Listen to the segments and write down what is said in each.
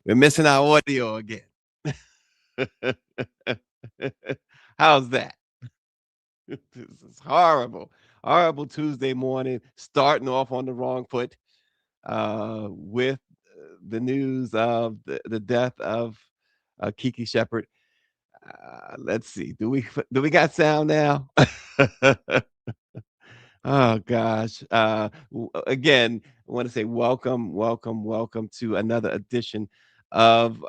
We're missing our audio again. How's that? This is horrible. Horrible Tuesday morning, starting off on the wrong foot with the news of the death of Kiki Shepard. Let's see. Do we got sound now? Oh gosh. Again, I want to say welcome, welcome, welcome to another edition of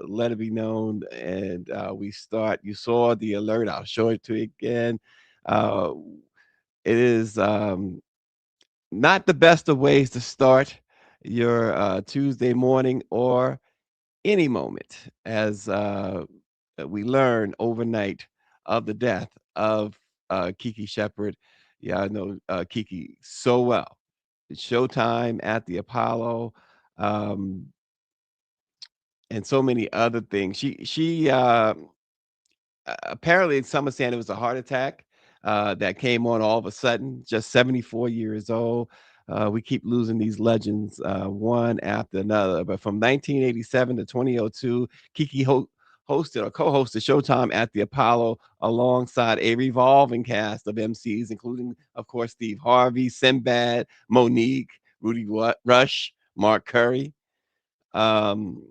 Let It Be Known. And we start, you saw the alert, I'll show it to you again. Uh, it is not the best of ways to start your Tuesday morning or any moment as we learn overnight of the death of Kiki Shepard. Yeah, I know Kiki so well. Showtime at the Apollo, um, and so many other things. Apparently, some are saying it was a heart attack that came on all of a sudden, just 74 years old. We keep losing these legends one after another. But from 1987 to 2002, Kiki hosted or co hosted Showtime at the Apollo alongside a revolving cast of MCs, including, of course, Steve Harvey, Sinbad, Monique, Rudy Rush, Mark Curry. Um,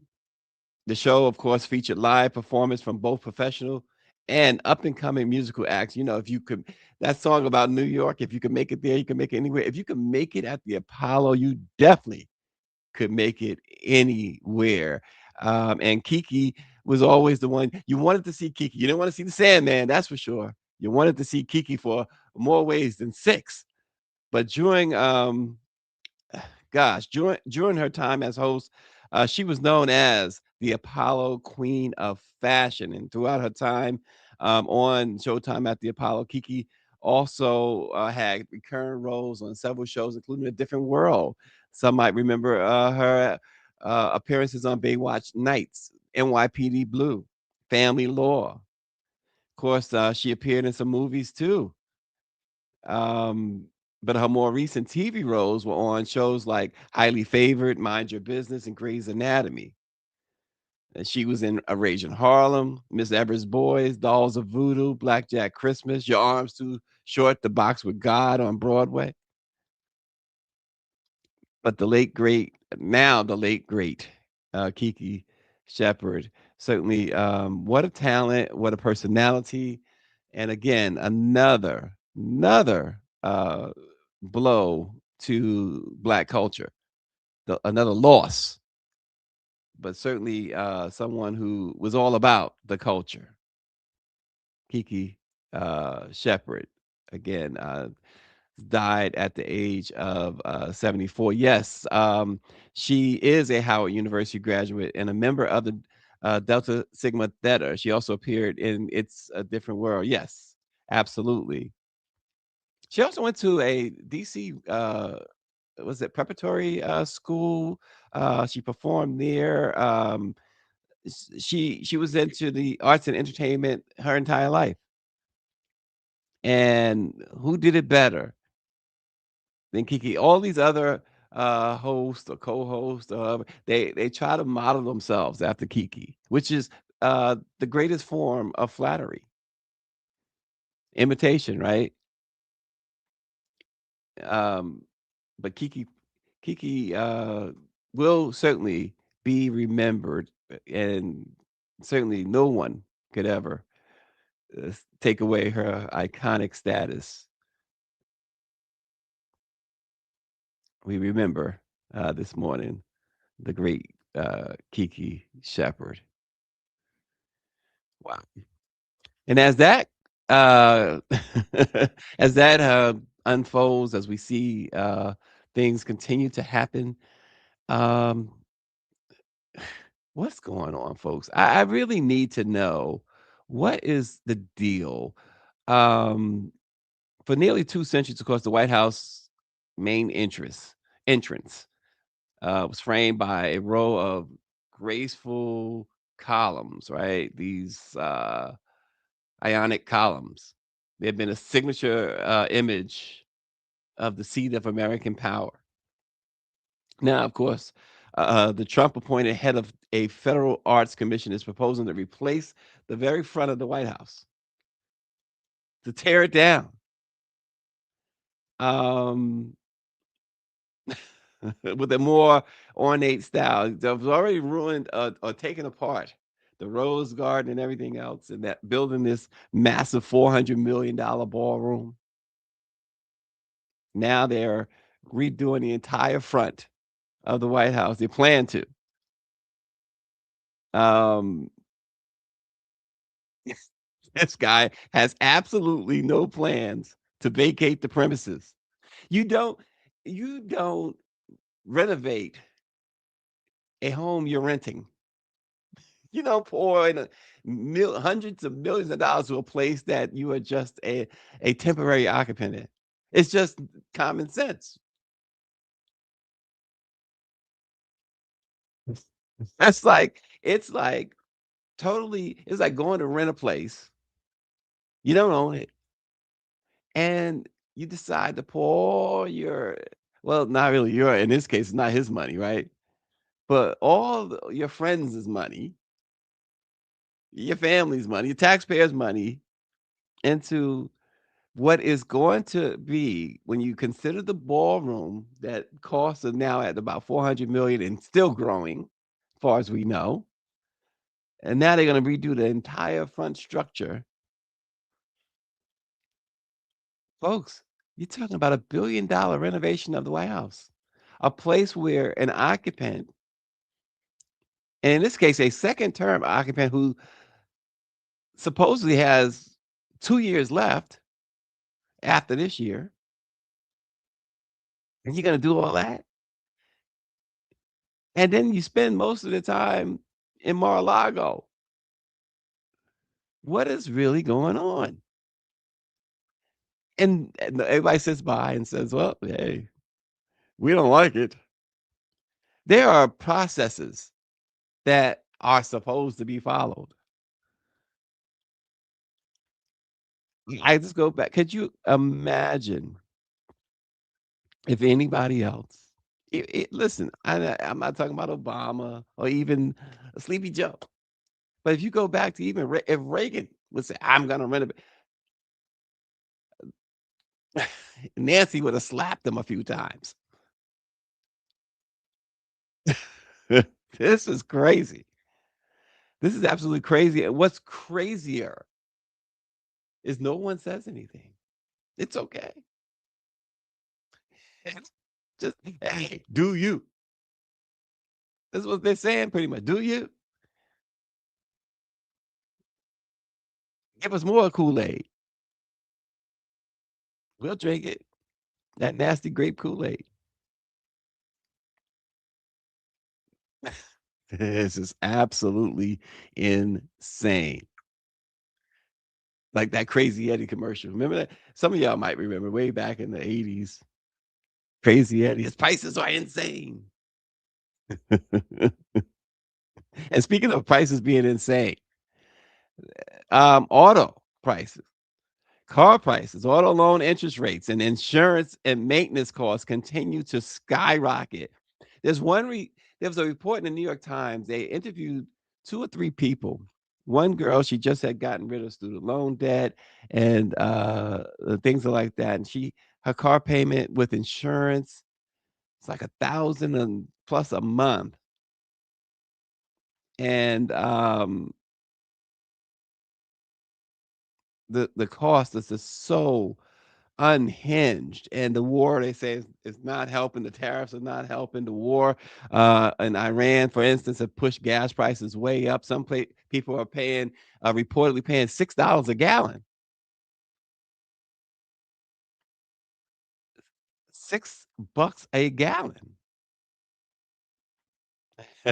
the show, of course, featured live performance from both professional and up and coming musical acts. You know, if you could, that song about New York, if you could make it there, you can make it anywhere. If you can make it at the Apollo, you definitely could make it anywhere. And Kiki was always the one you wanted to see Kiki. You didn't want to see the Sandman, that's for sure. You wanted to see Kiki for more ways than six. But during her time as host, she was known as the Apollo Queen of Fashion, and throughout her time on Showtime at the Apollo, Kiki also had recurring roles on several shows, including A Different World. Some might remember her appearances on Baywatch Nights, NYPD Blue, Family Law. Of course, she appeared in some movies too. Um, but her more recent TV roles were on shows like Highly Favored, Mind Your Business, and Grey's Anatomy. And she was in A Rage in Harlem, Miss Evers' Boys, Dolls of Voodoo, Blackjack Christmas, Your Arms Too Short to Box with God on Broadway. But the late great Kiki Shepard, certainly what a talent, what a personality. And again, another blow to Black culture, another loss, but certainly someone who was all about the culture. Kiki Shepard, again, died at the age of 74. Yes, she is a Howard University graduate and a member of the Delta Sigma Theta. She also appeared in It's a Different World. Yes, absolutely. She also went to a DC, was it preparatory school? She performed there. She was into the arts and entertainment her entire life. And who did it better than Kiki? All these other hosts or co-hosts, they try to model themselves after Kiki, which is the greatest form of flattery, imitation, right? Um, but Kiki will certainly be remembered, and certainly no one could ever take away her iconic status. We remember this morning the great Kiki Shepard. Wow. And as that uh, as that unfolds, as we see things continue to happen, um, what's going on, folks? I really need to know what is the deal. Um, for nearly 2 centuries, of course, the White House main entrance was framed by a row of graceful columns, right? These ionic columns. They have been a signature image of the seat of American power. Now, of course, The Trump appointed head of a federal arts commission is proposing to replace the very front of the White House, to tear it down. Um, with a more ornate style. That was already ruined or taken apart the Rose Garden and everything else, and that building this massive $400 million ballroom. Now they're redoing the entire front of the White House. They plan to. Um, this guy has absolutely no plans to vacate the premises. You don't you don't renovate a home you're renting. You know, pour in hundreds of millions of dollars to a place that you are just a temporary occupant in. It's just common sense. That's like it's like totally. It's like going to rent a place. You don't own it, and you decide to pour your well, not really your. In this case, it's not his money, right? But your friends' money, your family's money, your taxpayers' money into what is going to be when you consider the ballroom that costs are now at about 400 million and still growing, as far as we know. And now they're going to redo the entire front structure. Folks, you're talking about $1 billion renovation of the White House, a place where an occupant, and in this case, a second term occupant who supposedly has 2 years left after this year, and you're going to do all that? And then you spend most of the time in Mar-a-Lago. What is really going on? And everybody sits by and says, "Well, hey, we don't like it." There are processes that are supposed to be followed. I just go back. Could you imagine if anybody else listen, I'm not talking about Obama or even Sleepy Joe, but if you go back to even if Reagan would say, "I'm gonna renovate," Nancy would have slapped him a few times. This is crazy. This is absolutely crazy, and what's crazier is no one says anything. It's okay. It's just, "Hey, do you?" That's what they're saying pretty much. "Do you? Give us more Kool-Aid. We'll drink it. That nasty grape Kool-Aid." This is absolutely insane. Like that Crazy Eddie commercial. Remember that? Some of y'all might remember way back in the '80s. Crazy Eddie, "His prices are insane." And speaking of prices being insane, auto prices, car prices, auto loan interest rates, and insurance and maintenance costs continue to skyrocket. There's one re there was a report in the New York Times. They interviewed 2 or 3 people. One girl, she just had gotten rid of student loan debt and things like that. And her car payment with insurance, it's like 1,000 and plus a month. And the cost is just so unhinged. And the war, they say, is not helping. The tariffs are not helping. The war in Iran, for instance, have pushed gas prices way up. People are paying, reportedly paying $6 a gallon. $6 a gallon.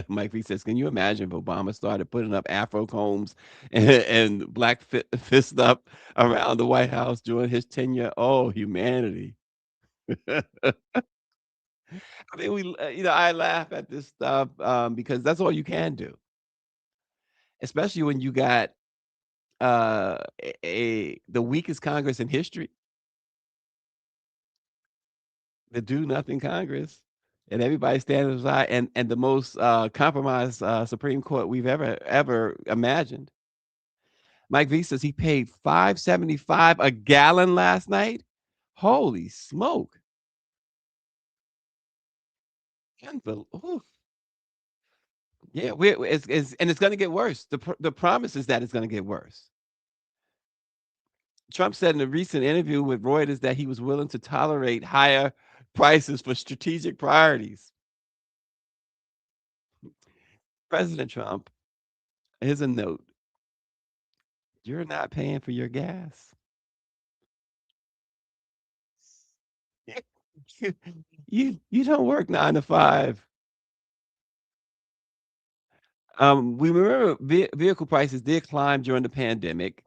Mike V says, "Can you imagine if Obama started putting up Afro combs and black fist up around the White House during his tenure? Oh, humanity." I mean, I laugh at this stuff because that's all you can do, especially when you got the weakest Congress in history, the do nothing Congress. and everybody's standing aside, and the most, compromised, Supreme Court we've ever imagined. Mike V says he paid 5.75 a gallon last night. Holy smoke. Oof. Yeah, it's and it's gonna get worse. The promise is that it's gonna get worse. Trump said in a recent interview with Reuters that he was willing to tolerate higher prices for strategic priorities. President Trump, here's a note. You're not paying for your gas. You you don't work 9 to 5. We remember vehicle prices did climb during the pandemic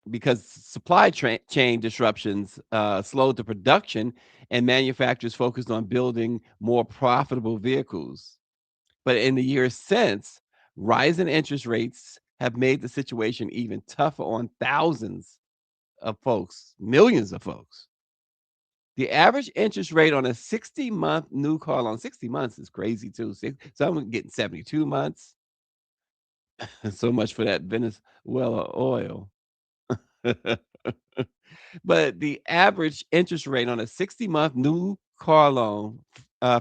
because supply chain disruptions slowed the production and manufacturers focused on building more profitable vehicles. But in the years since, rising interest rates have made the situation even tougher on thousands of folks, millions of folks. The average interest rate on a 60-month new car loan, 60 months is crazy too. Some getting 72 months. So much for that Venezuela oil. But the average interest rate on a 60-month new car loan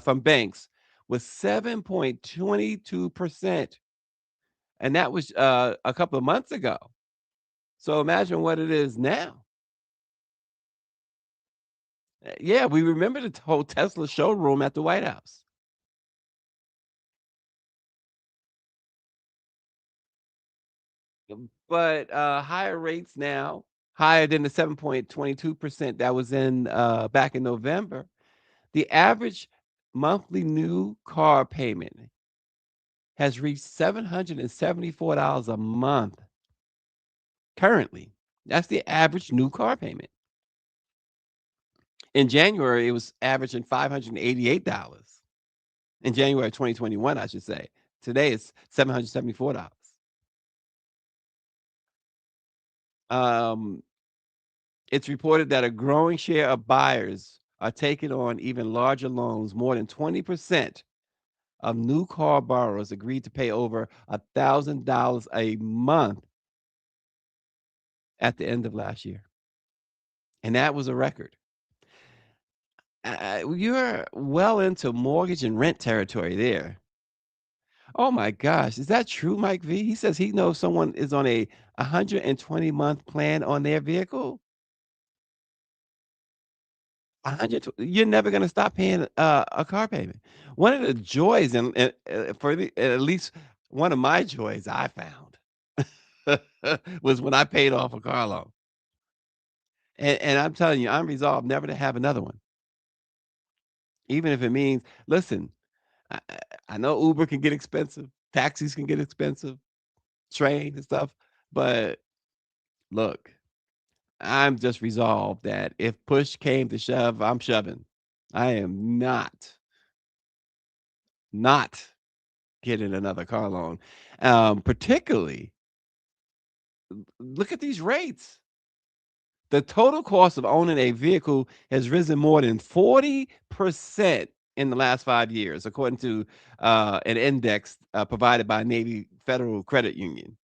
from banks was 7.22%. And that was a couple of months ago. So imagine what it is now. Yeah, we remember the whole Tesla showroom at the White House. But higher rates now, higher than the 7.22% that was in back in November. The average monthly new car payment has reached $774 a month currently. That's the average new car payment. In January, it was averaging $588. In January of 2021, I should say. Today it's $774. Um, it's reported that a growing share of buyers are taking on even larger loans. More than 20% of new car borrowers agreed to pay over $1,000 a month at the end of last year, and that was a record. You're well into mortgage and rent territory there. Oh my gosh, is that true, Mike V? He says he knows someone is on a 120-month plan on their vehicle. 100, you're never gonna stop paying a car payment. One of the joys, and for at least one of my joys I found was when I paid off a car loan. And I'm telling you, I'm resolved never to have another one, even if it means, listen, I, I I know Uber can get expensive, taxis can get expensive, train and stuff, but look, I'm just resolved that if push came to shove, I'm shoving. I am not getting another car loan. Particularly, look at these rates. The total cost of owning a vehicle has risen more than 40% in the last 5 years, according to an index provided by Navy Federal Credit Union.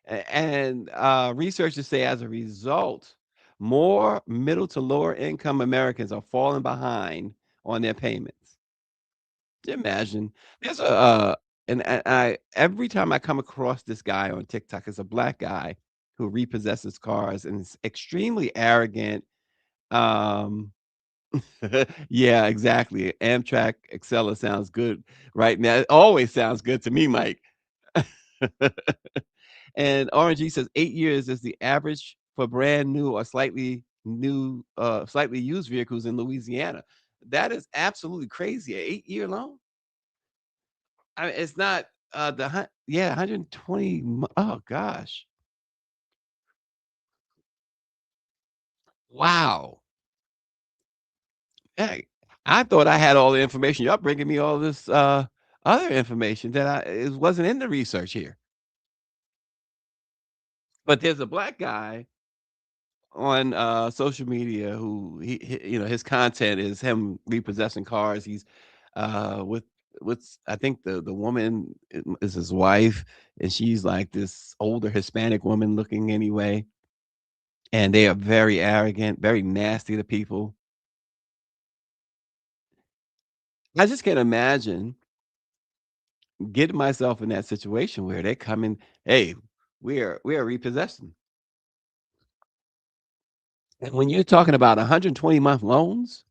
And researchers say as a result, more middle to lower income Americans are falling behind on their payments. Imagine there's and I every time I come across this guy on TikTok, it's a black guy who repossesses cars and is extremely arrogant. Um, yeah, exactly. Amtrak Acela sounds good right now. It always sounds good to me, Mike. And RNG says 8 years is the average for brand new or slightly used vehicles in Louisiana. That is absolutely crazy. An 8-year loan? It's not, yeah, 120 oh gosh. Wow. Hey, I thought I had all the information. Y'all bringing me all this, other information that it wasn't in the research here. But there's a black guy on, social media who his content is him repossessing cars. He's, with I think the woman is his wife, and she's like this older Hispanic woman looking anyway, and they are very arrogant, very nasty to people. I just can't imagine getting myself in that situation where they come in, "Hey, we are repossessing." And when you're talking about 120-month loans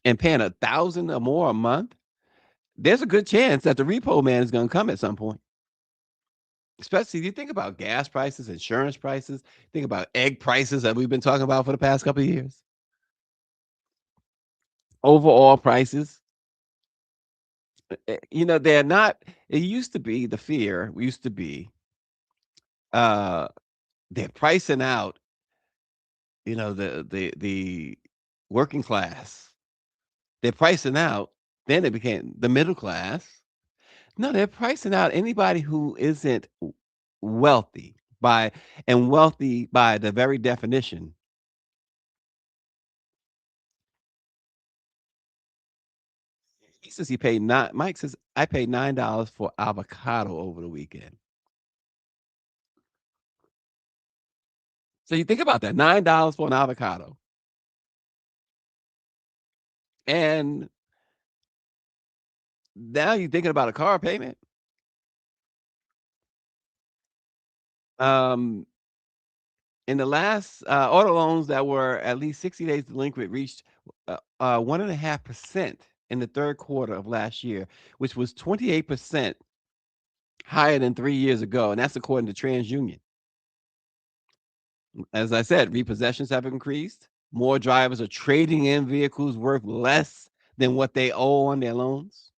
and paying 1,000 or more a month, there's a good chance that the repo man is gonna come at some point. Especially if you think about gas prices, insurance prices, think about egg prices that we've been talking about for the past couple of years, overall prices. They're not it used to be the fear used to be, uh, they're pricing out, the working class. They're pricing out, then it became the middle class. No, they're pricing out anybody who isn't wealthy by and wealthy by the very definition. He says he paid 9 Mike says, "I paid $9 for avocado over the weekend." So you think about that, $9 for an avocado, and now you're thinking about a car payment. Um, in the last, auto loans that were at least 60 days delinquent reached, 1.5% in the 3rd quarter of last year, which was 28% higher than 3 years ago, and that's according to TransUnion. As I said, repossessions have increased. More drivers are trading in vehicles worth less than what they owe on their loans.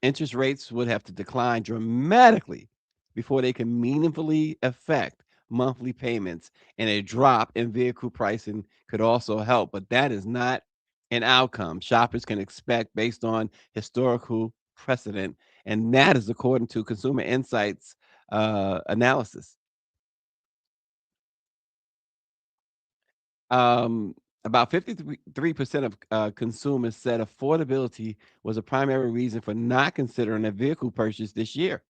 Interest rates would have to decline dramatically before they can meaningfully affect monthly payments, and a drop in vehicle pricing could also help, but that is not an outcome shoppers can expect based on historical precedent, and that is according to Consumer Insights analysis. About 53% of consumers said affordability was a primary reason for not considering a vehicle purchase this year.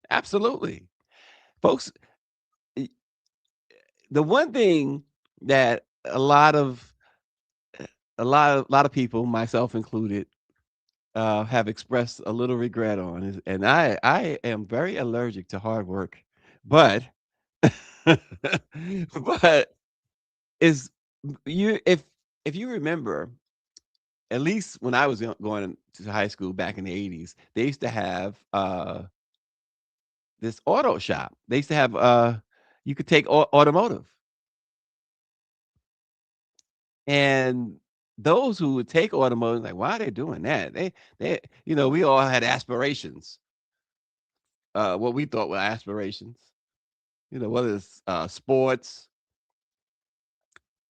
Absolutely. Folks, y- the one thing that a lot of people, myself included, have expressed a little regret on is, and I am very allergic to hard work, but but is you if you remember, at least when I was going to high school back in the '80s, they used to have, this auto shop. They used to have, you could take automotive, and those who would take automotive, like, why are they doing that? We all had aspirations, what we thought were aspirations, whether it's, sports,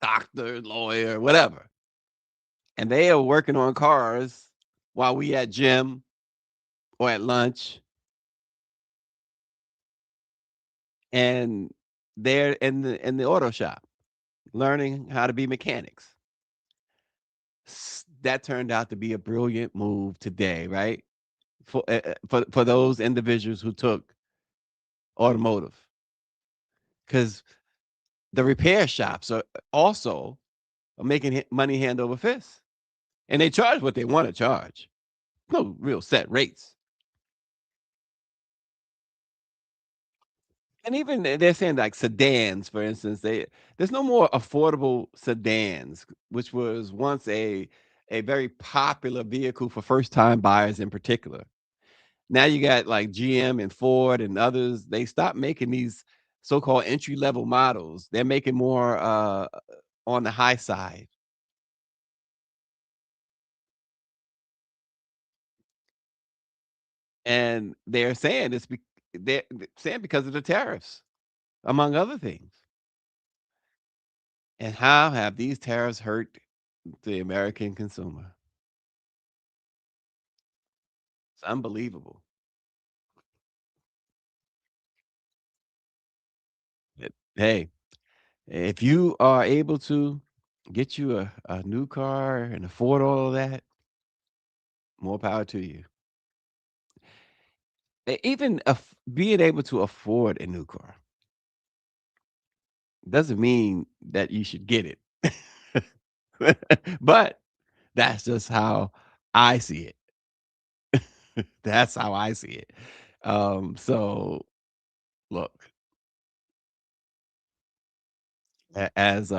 doctor, lawyer, whatever, and they are working on cars while we at gym or at lunch, and they're in the auto shop learning how to be mechanics. That turned out to be a brilliant move today, right? For those individuals who took automotive, because the repair shops are also making money hand over fist, and they charge what they want to charge. No real set rates, and even they're saying like sedans, for instance. There's no more affordable sedans, which was once a very popular vehicle for first time buyers in particular. Now you got like GM and Ford and others, they stopped making these so-called entry level models. They're making more on the high side. And they're saying because of the tariffs, among other things. And how have these tariffs hurt the American consumer? It's unbelievable. Hey, If you are able to get you a new car and afford all of that, more power to you. Even being able to afford a new car doesn't mean that you should get it. But that's just how I see it. That's how I see it. So look, as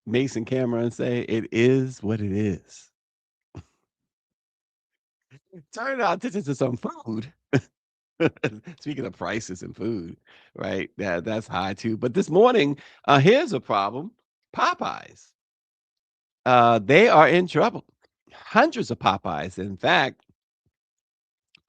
Mason Cameron say, it is what it is. Turn our attention to some food. Speaking of prices and food, right? That's high too. But this morning, here's a problem. Popeyes. They are in trouble. Hundreds of Popeyes, in fact,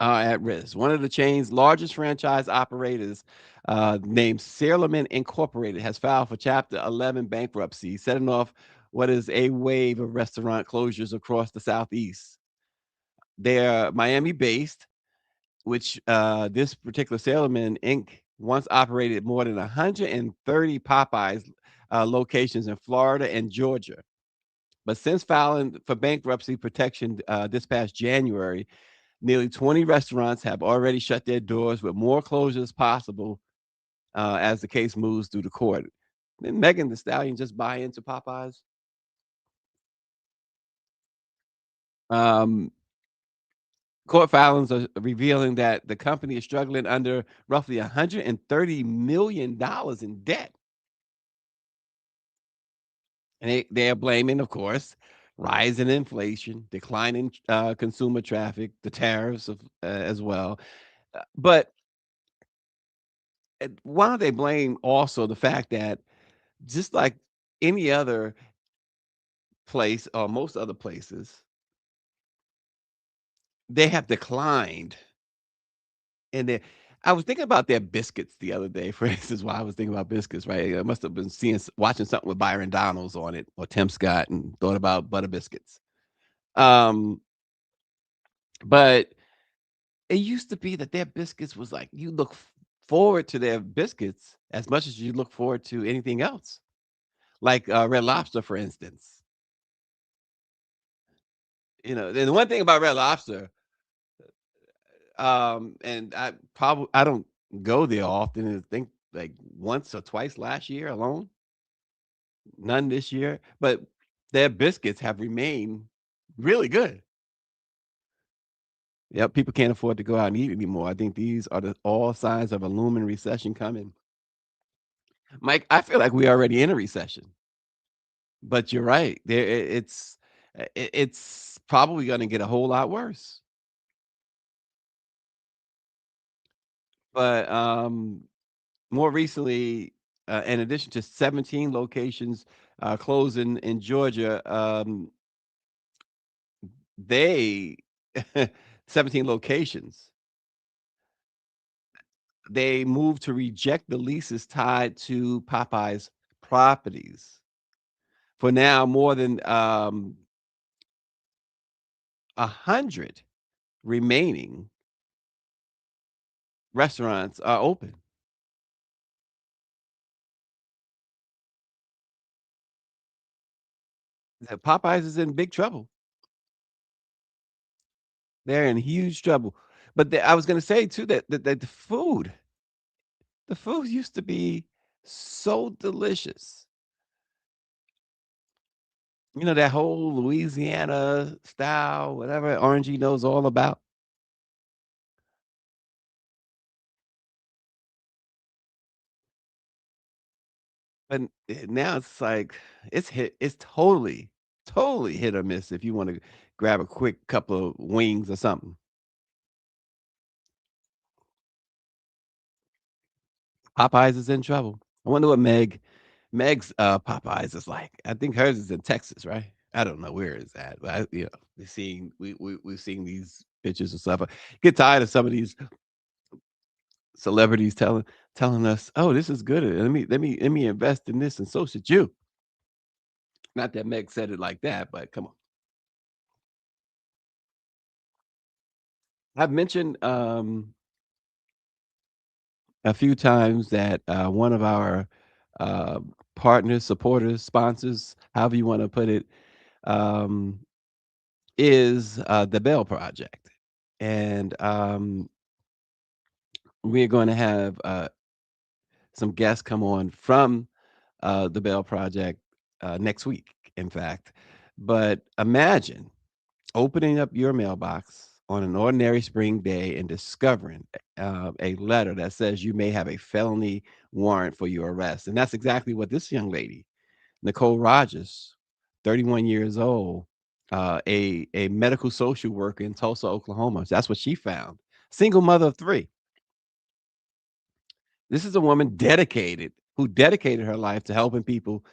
are at risk. One of the chain's largest franchise operators, named Sailorman Incorporated, has filed for Chapter 11 bankruptcy, setting off what is a wave of restaurant closures across the Southeast. They're Miami based, which this particular Sailorman Inc. once operated more than 130 Popeyes locations in Florida and Georgia. But since filing for bankruptcy protection this past January, nearly 20 restaurants have already shut their doors, with more closures possible as the case moves through the court. Didn't Megan the Stallion just buy into Popeyes? Um, Court filings are revealing that the company is struggling under roughly $130 million in debt. And they are blaming, of course, rising inflation, declining consumer traffic, the tariffs as well. But why don't they blame also the fact that, just like any other place or most other places, they have declined in their. I was thinking about their biscuits the other day, for instance, while I was thinking about biscuits, right? I must have been watching something with Byron Donalds on it or Tim Scott and thought about butter biscuits. Um, but it used to be that their biscuits was like you look forward to their biscuits as much as you look forward to anything else, like Red Lobster, for instance. And the one thing about Red Lobster, and I don't go there often. I think like once or twice last year alone, none this year. But their biscuits have remained really good. Yep, people can't afford to go out and eat anymore. I think these are all signs of a looming recession coming. Mike, I feel like we're already in a recession, but you're right. It's probably going to get a whole lot worse. But more recently, in addition to 17 locations closing in Georgia, they 17 locations. They moved to reject the leases tied to Popeyes properties. For now, more than 100 remaining restaurants are open. Popeyes is in big trouble. They're in huge trouble. But I was going to say too that the food used to be so delicious. That whole Louisiana style, whatever Orangey knows all about. But now it's like it's totally hit or miss if you want to grab a quick couple of wings or something. Popeyes is in trouble. I wonder what Meg's Popeyes is like. I think hers is in Texas, right? I don't know where it's at, but we've seen these pictures and stuff. I get tired of some of these celebrities telling us, "Oh, this is good. Let me invest in this, and so should you." Not that Meg said it like that, but come on. I've mentioned a few times that one of our uh, partners, supporters, sponsors, however you want to put it, um, is the Bell Project. And we're going to have some guests come on from the Bell Project next week, in fact. But imagine opening up your mailbox on an ordinary spring day and discovering a letter that says you may have a felony warrant for your arrest. And that's exactly what this young lady, Nicole Rogers, 31 years old, a medical social worker in Tulsa, Oklahoma. That's what she found. Single mother of three. This is a woman dedicated who dedicated her life to helping people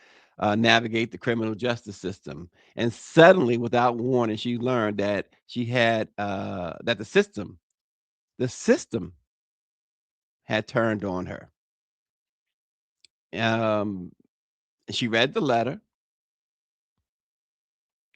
navigate the criminal justice system. And suddenly, without warning, she learned that she had that the system had turned on her. Um, she read the letter,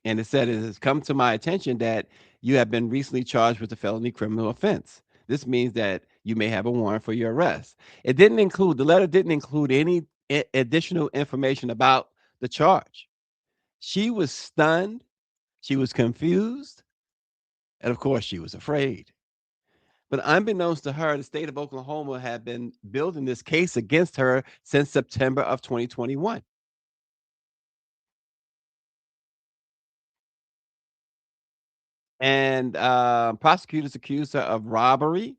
and it said, "It has come to my attention that you have been recently charged with a felony criminal offense. This means that you may have a warrant for your arrest." It didn't include the letter didn't include any additional information about the charge. She was stunned, she was confused, and of course, she was afraid. But unbeknownst to her, the state of Oklahoma had been building this case against her since September of 2021. And prosecutors accused her of robbery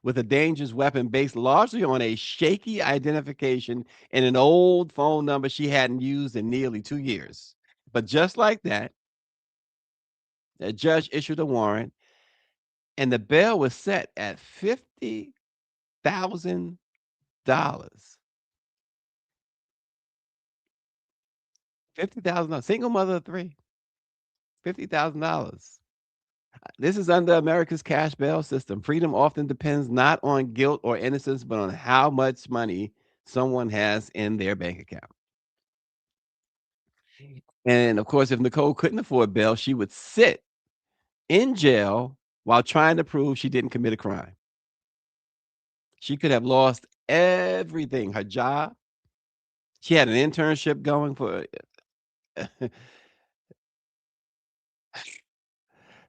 with a dangerous weapon based largely on a shaky identification and an old phone number she hadn't used in nearly 2 years. But just like that, the judge issued a warrant, and the bail was set at $50,000. $50,000. Single mother of three. $50,000. This is under America's cash bail system. Freedom often depends not on guilt or innocence, but on how much money someone has in their bank account. And of course, if Nicole couldn't afford bail, she would sit in jail while trying to prove she didn't commit a crime. She could have lost everything, her job. She had an internship going for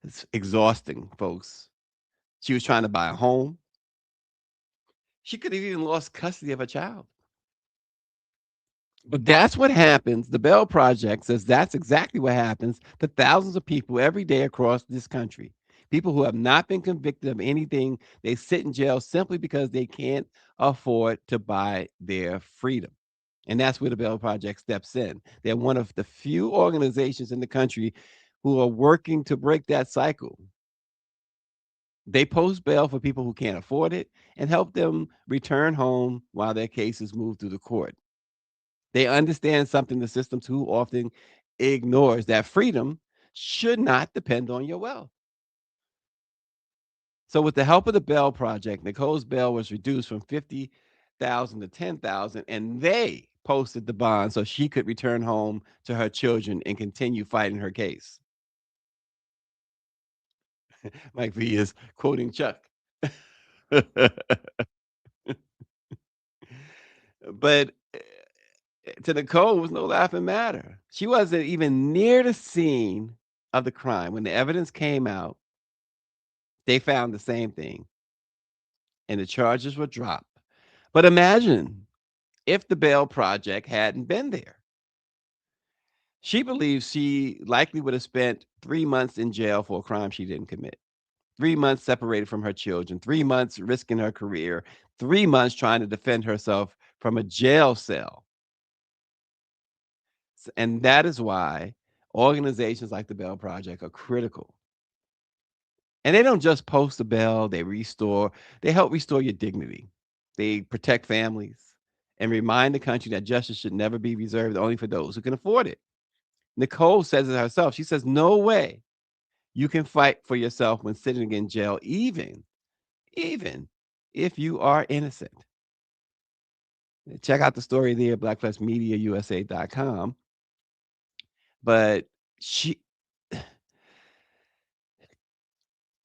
it's exhausting, folks. She was trying to buy a home. She could have even lost custody of a child. But that's what happens. The Bell Project says that's exactly what happens to thousands of people every day across this country. People who have not been convicted of anything, they sit in jail simply because they can't afford to buy their freedom. And that's where the Bell Project steps in. They're one of the few organizations in the country who are working to break that cycle. They post bail for people who can't afford it and help them return home while their cases move through the court. They understand something the system too often ignores, that freedom should not depend on your wealth. So, with the help of the Bell Project, Nicole's bail was reduced from 50,000 to 10,000, and they posted the bond so she could return home to her children and continue fighting her case. Mike V is quoting Chuck. But to Nicole, it was no laughing matter. She wasn't even near the scene of the crime. When the evidence came out, they found the same thing, and the charges were dropped. But imagine if the Bell Project hadn't been there. She believes she likely would have spent 3 months in jail for a crime she didn't commit. 3 months separated from her children, 3 months risking her career, 3 months trying to defend herself from a jail cell. And that is why organizations like the Bell Project are critical. And they don't just post a bell, they help restore your dignity. They protect families and remind the country that justice should never be reserved only for those who can afford it. Nicole says it herself. She says, "No way you can fight for yourself when sitting in jail, even if you are innocent." Check out the story there, blackplusmediausa.com. But she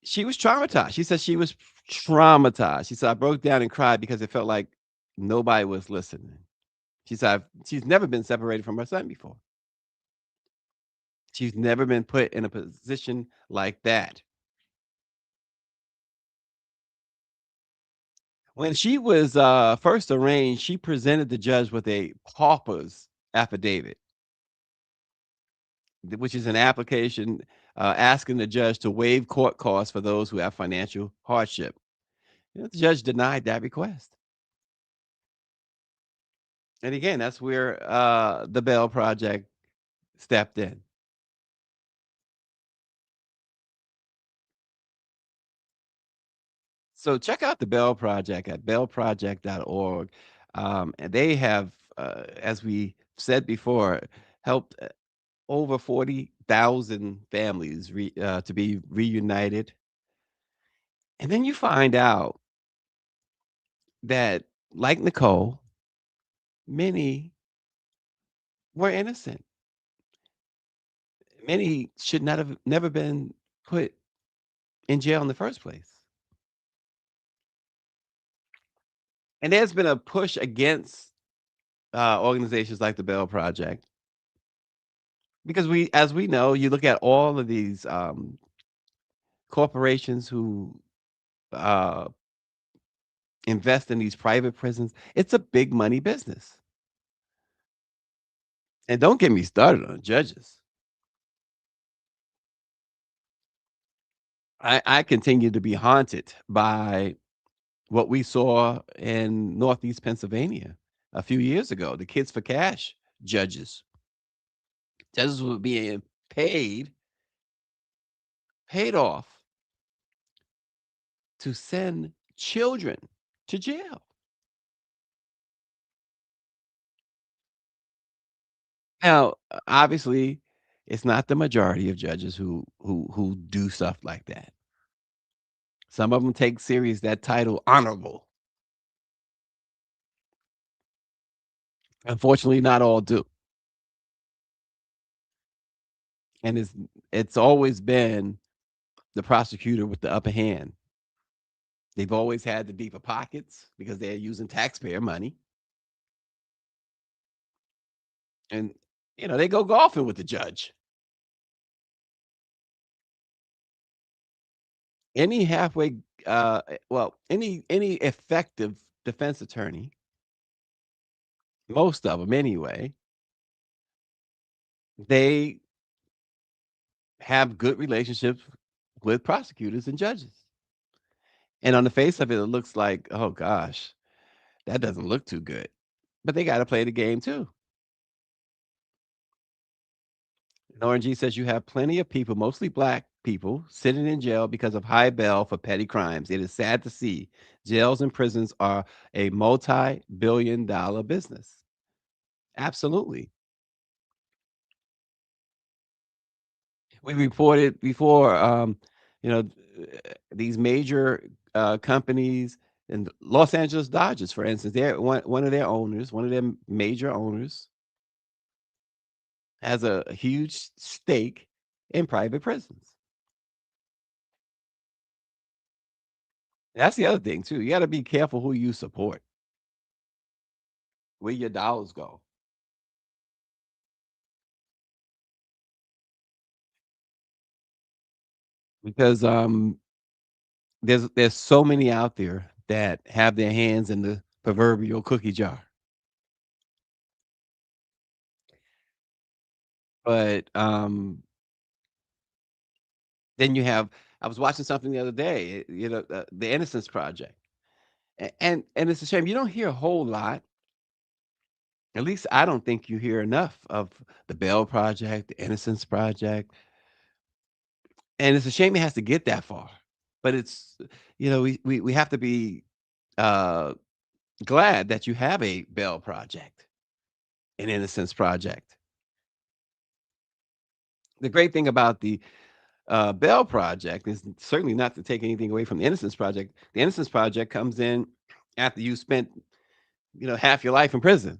she was traumatized. She said she was traumatized. She said, "I broke down and cried because it felt like nobody was listening." She's never been separated from her son before. She's never been put in a position like that. When she was, first arraigned, she presented the judge with a pauper's affidavit, which is an application, asking the judge to waive court costs for those who have financial hardship. The judge denied that request. And again, that's where, the Bell Project stepped in. So check out the Bell Project at bellproject.org. And they have, as we said before, helped over 40,000 families to be reunited. And then you find out that, like Nicole, many were innocent. Many should not have never been put in jail in the first place. And there's been a push against organizations like the Bell Project because as we know, you look at all of these corporations who uh, invest in these private prisons. It's a big money business. And don't get me started on judges. I continue to be haunted by what we saw in Northeast Pennsylvania a few years ago. The Kids for Cash judges. Judges were being paid, paid off to send children to jail. Now, obviously, it's not the majority of judges who do stuff like that. Some of them take serious that title honorable. Unfortunately, not all do. And it's always been the prosecutor with the upper hand. They've always had the deeper pockets because they're using taxpayer money. And they go golfing with the judge. Any halfway well, any effective defense attorney, most of them anyway, they have good relationships with prosecutors and judges. And on the face of it, it looks like, "Oh gosh, that doesn't look too good." But they gotta play the game too. And RNG says you have plenty of people, mostly black people, sitting in jail because of high bail for petty crimes. It is sad to see. Jails and prisons are a multi-billion-dollar business. Absolutely. We reported before, these major companies and Los Angeles Dodgers, for instance, they're one of their owners, one of their major owners has a huge stake in private prisons. That's the other thing too. You gotta be careful who you support, where your dollars go, because, there's so many out there that have their hands in the proverbial cookie jar. But, then you have I was watching something the other day, the Innocence Project, and it's a shame you don't hear a whole lot. At least I don't think you hear enough of the Bell Project, the Innocence Project, and it's a shame it has to get that far. But we have to be, uh, glad that you have a Bell Project, an Innocence Project. The great thing about the, Bell Project is certainly not to take anything away from the Innocence Project. The Innocence Project comes in after you spent, half your life in prison,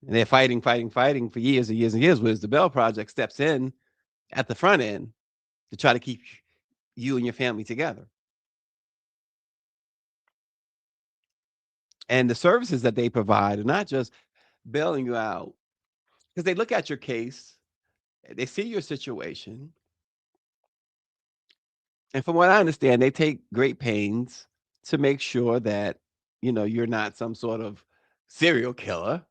and they're fighting, fighting, fighting for years and years and years, whereas the Bell Project steps in at the front end to try to keep you and your family together. And the services that they provide are not just bailing you out, because they look at your case, they see your situation, and from what I understand, they take great pains to make sure that, you're not some sort of serial killer,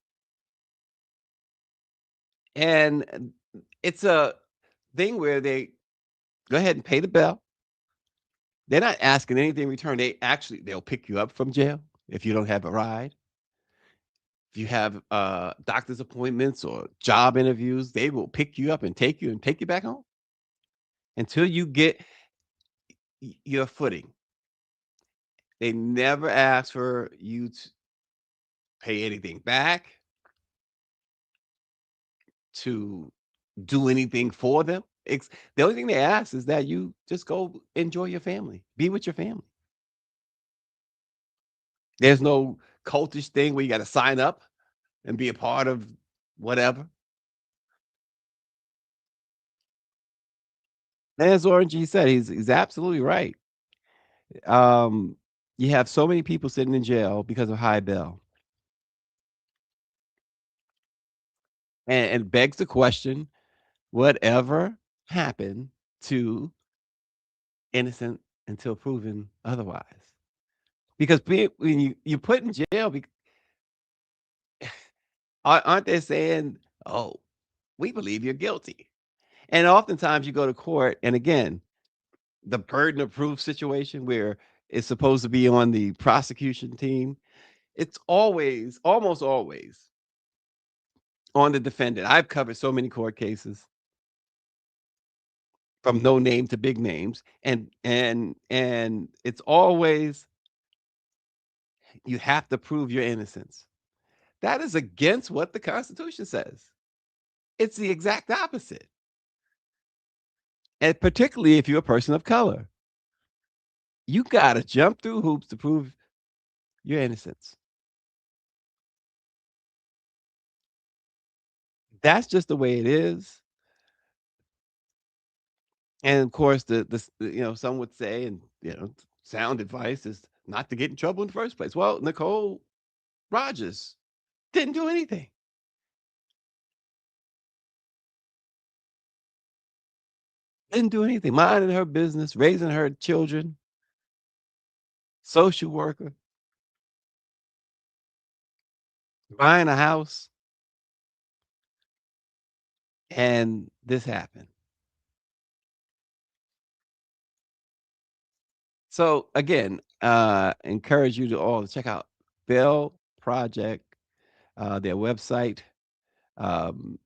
and it's a thing where they go ahead and pay the bill. They're not asking anything in return. They'll pick you up from jail if you don't have a ride. If you have, doctor's appointments or job interviews, they will pick you up and take you back home until you get your footing. They never ask for you to pay anything back, to do anything for them. The only thing they ask is that you just go enjoy your family, be with your family. There's no cultish thing where you gotta sign up and be a part of whatever. As Orange said, he's absolutely right. Um, you have so many people sitting in jail because of high bail, and it begs the question, whatever happened to innocent until proven otherwise? Because when you put in jail, aren't they saying, "Oh, we believe you're guilty," and oftentimes you go to court, and again, the burden of proof situation where it's supposed to be on the prosecution team, it's always, almost always, on the defendant. I've covered so many court cases from no name to big names, and it's always, you have to prove your innocence. That is against what the Constitution says. It's the exact opposite, and particularly if you're a person of color. You gotta jump through hoops to prove your innocence. That's just the way it is, and of course, some would say, and, sound advice is not to get in trouble in the first place. Well, Nicole Rogers didn't do anything. Didn't do anything. Minding her business, raising her children, social worker, buying a house, and this happened. So again, encourage you to all check out Bell Project, their website. Um,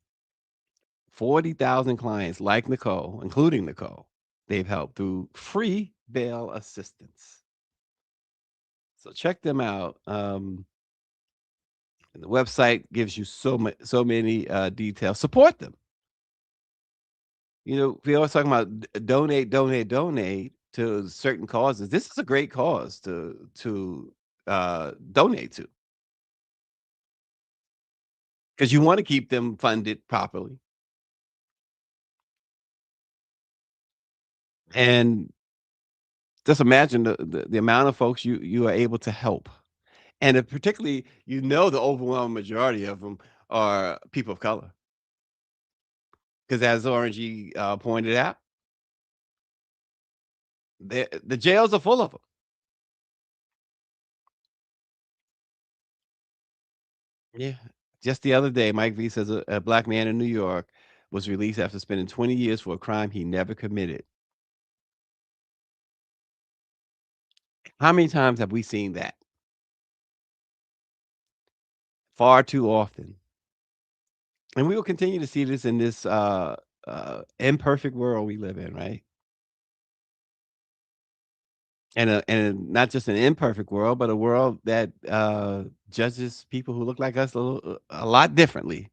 40,000 clients like Nicole, including Nicole, they've helped through free bail assistance. So check them out. And the website gives you so many details. Support them. We always talking about donate, donate, donate to certain causes. This is a great cause to donate to, because you want to keep them funded properly. And just imagine the amount of folks you are able to help. And if particularly, the overwhelming majority of them are people of color, because as Orangey pointed out, the jails are full of them. Yeah. Just the other day, Mike V says a black man in New York was released after spending 20 years for a crime he never committed. How many times have we seen that? Far too often. And we will continue to see this in this imperfect world we live in, right? And not just an imperfect world, but a world that judges people who look like us a lot differently.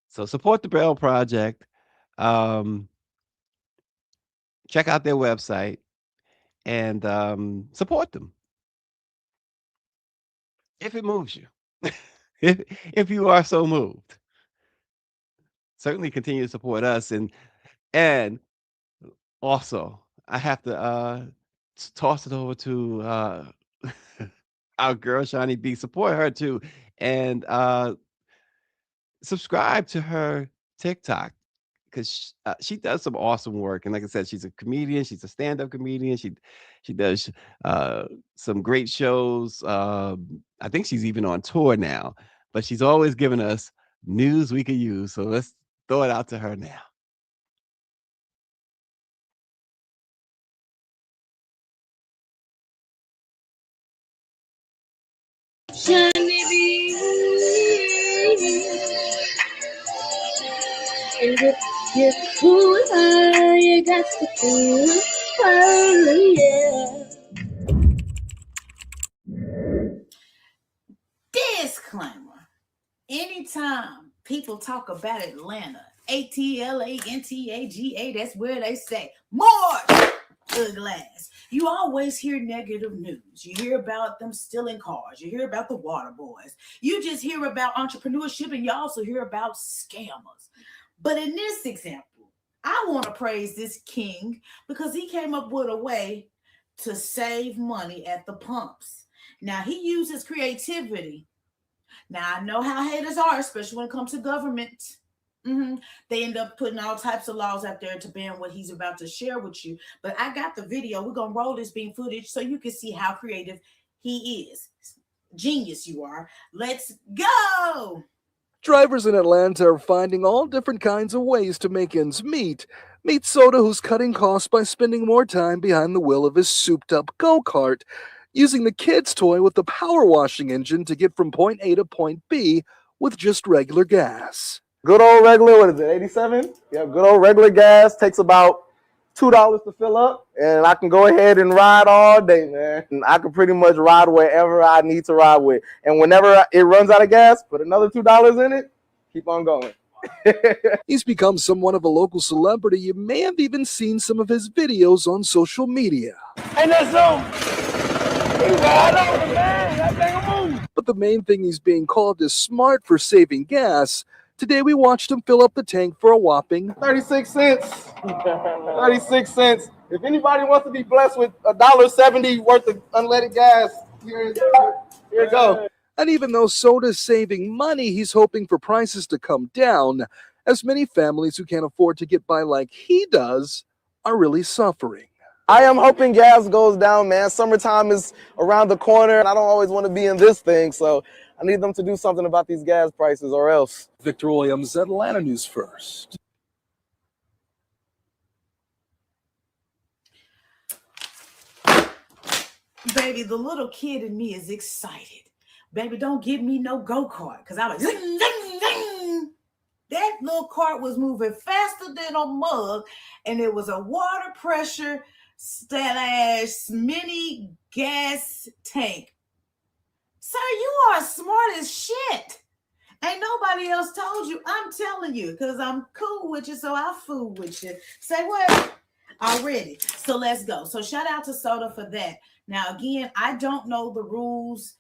So support the Braille Project. Um, check out their website and support them if it moves you. if if you are so moved, certainly continue to support us. And also, I have to toss it over to our girl Shawnee B. Support her too, and subscribe to her TikTok because she does some awesome work. And like I said, she's a comedian. She's a stand-up comedian. She does some great shows. I think she's even on tour now, but she's always giving us news we could use. So let's throw it out to her now. And if you fool her, you got to fool her, yeah. Disclaimer. Anytime people talk about Atlanta, ATLANTAGA, that's where they say, March the glass. You always hear negative news. You hear about them stealing cars. You hear about the water boys. You just hear about entrepreneurship, and you also hear about scammers. But in this example, I want to praise this king because he came up with a way to save money at the pumps. Now, he uses creativity. Now, I know how haters are, especially when it comes to government. They end up putting all types of laws out there to ban what he's about to share with you. But I got the video. We're going to roll this beam footage so you can see how creative he is. Genius you are. Let's go. Drivers in Atlanta are finding all different kinds of ways to make ends meet. Meet Soda, who's cutting costs by spending more time behind the wheel of his souped-up go-kart, using the kid's toy with the power washing engine to get from point A to point B with just regular gas. Good old regular, what is it, 87? Yeah, good old regular gas takes about $2 to fill up, and I can go ahead and ride all day, man. And I can pretty much ride wherever I need to ride with. And whenever it runs out of gas, put another $2 in it, keep on going. He's become somewhat of a local celebrity. You may have even seen some of his videos on social media. And that's But the main thing he's being called is smart for saving gas. Today we watched him fill up the tank for a whopping 36 cents. 36 cents. If anybody wants to be blessed with $1.70 worth of unleaded gas, here you go. And even though Soda's saving money, he's hoping for prices to come down, as many families who can't afford to get by like he does are really suffering. I am hoping gas goes down, man. Summertime is around the corner, and I don't always want to be in this thing, so I need them to do something about these gas prices or else. Victor Williams, Atlanta News First. Baby, the little kid in me is excited. Baby, don't give me no go-kart, because I was zing, zing, zing. That little cart was moving faster than a mug, and it was a water pressure / mini gas tank. Sir, you are smart as shit. Ain't nobody else told you. I'm telling you, because I'm cool with you, so I'll fool with you. Say what? Already. So let's go. So shout out to Soda for that. Now, again, I don't know the rules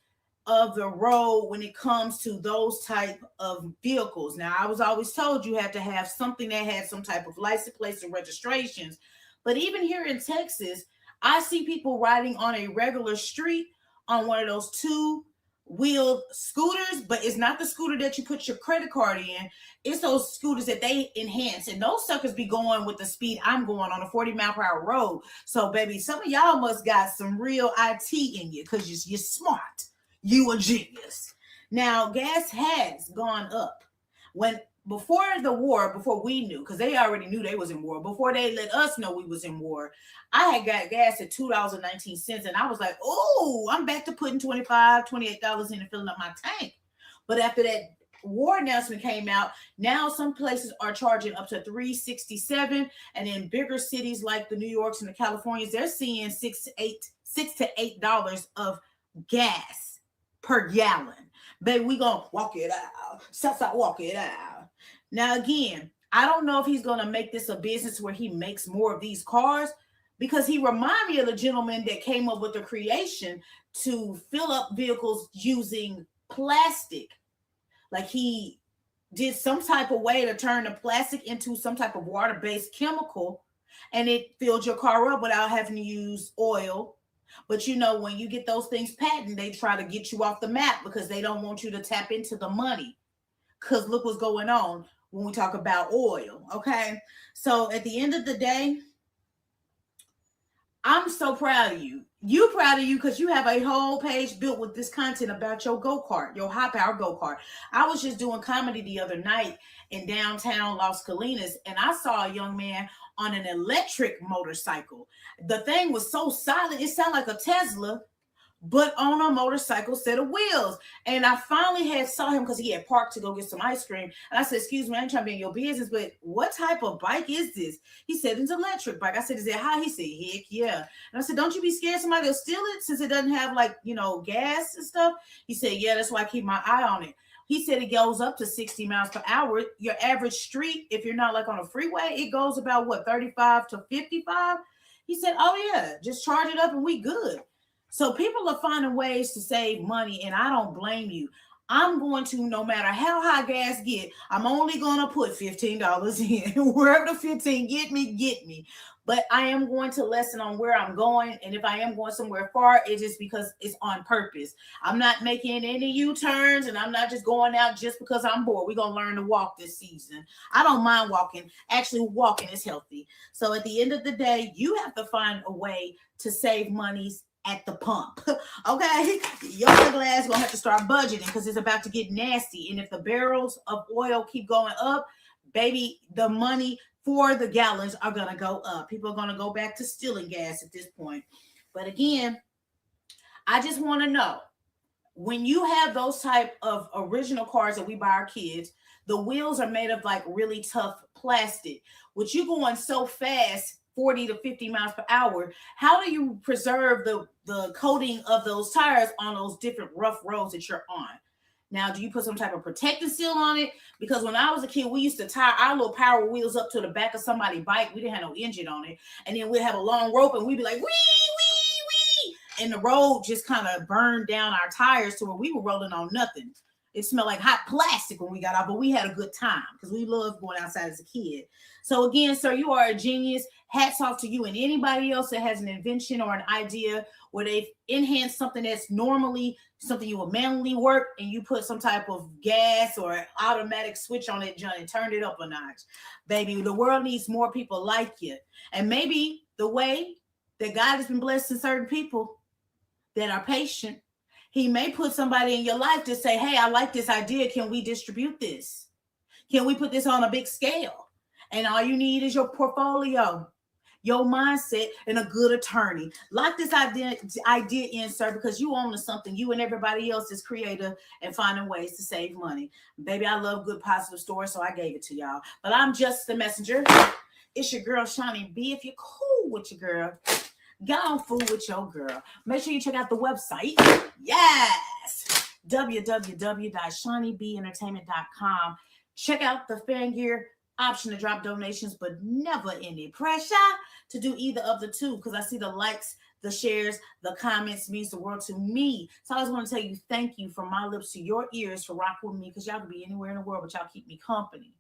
of the road when it comes to those type of vehicles. Now, I was always told you had to have something that had some type of license plates and registrations. But even here in Texas, I see people riding on a regular street on one of those two-wheeled scooters, but it's not the scooter that you put your credit card in. It's those scooters that they enhance, and those suckers be going with the speed I'm going on a 40-mile-per-hour road. So, baby, some of y'all must got some real IT in you because you're smart. You a genius. Now, gas has gone up. Before the war, before we knew, because they already knew they was in war, before they let us know we was in war, I had got gas at $2.19, and I was like, oh, I'm back to putting $25, $28 in and filling up my tank. But after that war announcement came out, now some places are charging up to $3.67, and in bigger cities like the New Yorks and the Californias, they're seeing $6 to $8 of gas per gallon. Baby, we gonna walk it out. Southside walk it out. Now, again, I don't know if he's gonna make this a business where he makes more of these cars, because he remind me of the gentleman that came up with the creation to fill up vehicles using plastic. Like he did some type of way to turn the plastic into some type of water-based chemical and it filled your car up without having to use oil. But you know, when you get those things patented, they try to get you off the map because they don't want you to tap into the money. Because look what's going on when we talk about oil. Okay. So at the end of the day, I'm so proud of you. You proud of you because you have a whole page built with this content about your go kart, your high power go kart. I was just doing comedy the other night in downtown Las Colinas, and I saw a young man on an electric motorcycle. The thing was so solid; it sounded like a Tesla, but on a motorcycle set of wheels. And I finally had saw him because he had parked to go get some ice cream. And I said, "Excuse me, I ain't trying to be in your business, but what type of bike is this?" He said, "It's an electric bike." I said, "Is it high?" He said, "Heck yeah." And I said, "Don't you be scared somebody will steal it since it doesn't have, like, gas and stuff?" He said, "Yeah, that's why I keep my eye on it." He said it goes up to 60 miles per hour. Your average street, if you're not like on a freeway, it goes about what, 35 to 55? He said, "Oh yeah, just charge it up and we good." So people are finding ways to save money, and I don't blame you. I'm going to, no matter how high gas get, I'm only going to put $15 in. Wherever the 15 get me, get me. But I am going to lessen on where I'm going. And if I am going somewhere far, it's just because it's on purpose. I'm not making any U-turns, and I'm not just going out just because I'm bored. We're going to learn to walk this season. I don't mind walking. Actually, walking is healthy. So at the end of the day, you have to find a way to save monies at the pump. Okay, your glass gonna have to start budgeting because it's about to get nasty. And if the barrels of oil keep going up, baby, the money for the gallons are gonna go up. People are gonna go back to stealing gas at this point. But again, I just want to know, when you have those type of original cars that we buy our kids, the wheels are made of like really tough plastic. With you going so fast, 40 to 50 miles per hour, how do you preserve the coating of those tires on those different rough roads that you're on? Now, do you put some type of protective seal on it? Because when I was a kid, we used to tie our little power wheels up to the back of somebody's bike. We didn't have no engine on it. And then we'd have a long rope and we'd be like, wee, wee, wee. And the road just kind of burned down our tires to where we were rolling on nothing. It smelled like hot plastic when we got out, but we had a good time because we loved going outside as a kid. So again, sir, you are a genius. Hats off to you and anybody else that has an invention or an idea where they've enhanced something that's normally something you would manually work, and you put some type of gas or automatic switch on it, John, and turned it up a notch. Baby, the world needs more people like you. And maybe the way that God has been blessing certain people that are patient, he may put somebody in your life to say, "Hey, I like this idea. Can we distribute this? Can we put this on a big scale?" And all you need is your portfolio, your mindset, and a good attorney. Lock this idea in, sir, because you own something. You and everybody else is creative and finding ways to save money. Baby, I love good positive stories, so I gave it to y'all. But I'm just the messenger. It's your girl, Shawnee B. If you're cool with your girl, get on fool with your girl. Make sure you check out the website. Yes. www.shawneebentertainment.com. Check out the fan gear option to drop donations, but never any pressure to do either of the two, because I see the likes, the shares, the comments means the world to me. So I just want to tell you thank you from my lips to your ears for rocking with me, because y'all could be anywhere in the world, but y'all keep me company.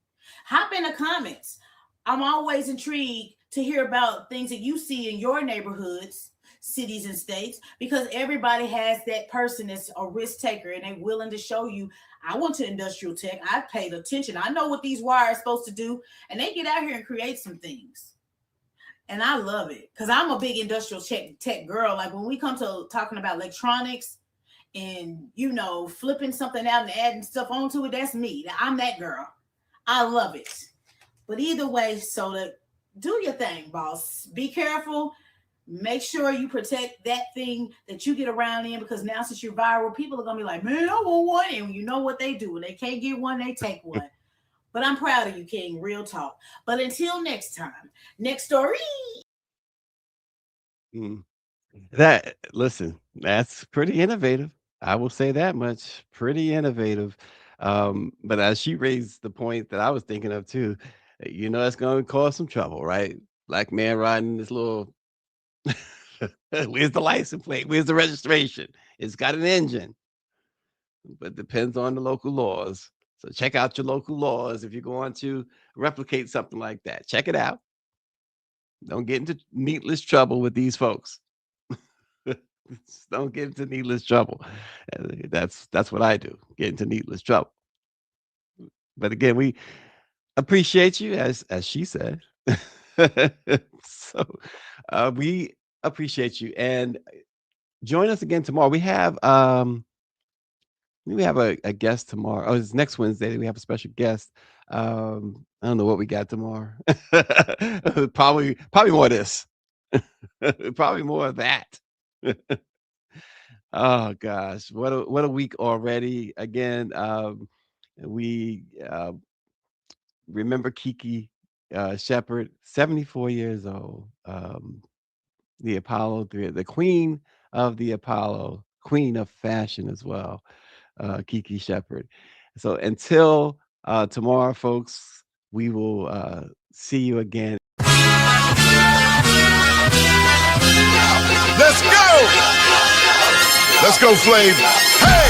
Hop in the comments. I'm always intrigued to hear about things that you see in your neighborhoods, cities, and states, because everybody has that person that's a risk taker and they're willing to show you, "I went to industrial tech. I paid attention. I know what these wires are supposed to do." And they get out here and create some things. And I love it because I'm a big industrial tech girl. Like when we come to talking about electronics and, flipping something out and adding stuff onto it, that's me. I'm that girl. I love it. But either way, so that do your thing, boss. Be careful. Make sure you protect that thing that you get around in, because now since you're viral, people are going to be like, "Man, I want one." And you know what they do. When they can't get one, they take one. But I'm proud of you, King. Real talk. But until next time, next story. Mm. Listen, that's pretty innovative. I will say that much. Pretty innovative. But as she raised the point that I was thinking of too, it's going to cause some trouble, right? Black man riding this little. Where's the license plate? Where's the registration? It's got an engine, but depends on the local laws. So check out your local laws if you're going to replicate something like that. Check it out. Don't get into needless trouble with these folks. Don't get into needless trouble. That's what I do. Get into needless trouble. But again, we appreciate you, as she said. So we appreciate you, and join us again tomorrow. We have a guest tomorrow. Oh, it's next Wednesday. We have a special guest. I don't know what we got tomorrow. probably more of this. Probably more of that. Oh gosh, what a week already. Again, we remember Kiki Shepard, 74 years old. The Apollo, the queen of the Apollo, queen of fashion as well, Kiki Shepard. So until tomorrow, folks, we will see you again. Let's go! Let's go, Flav. Hey!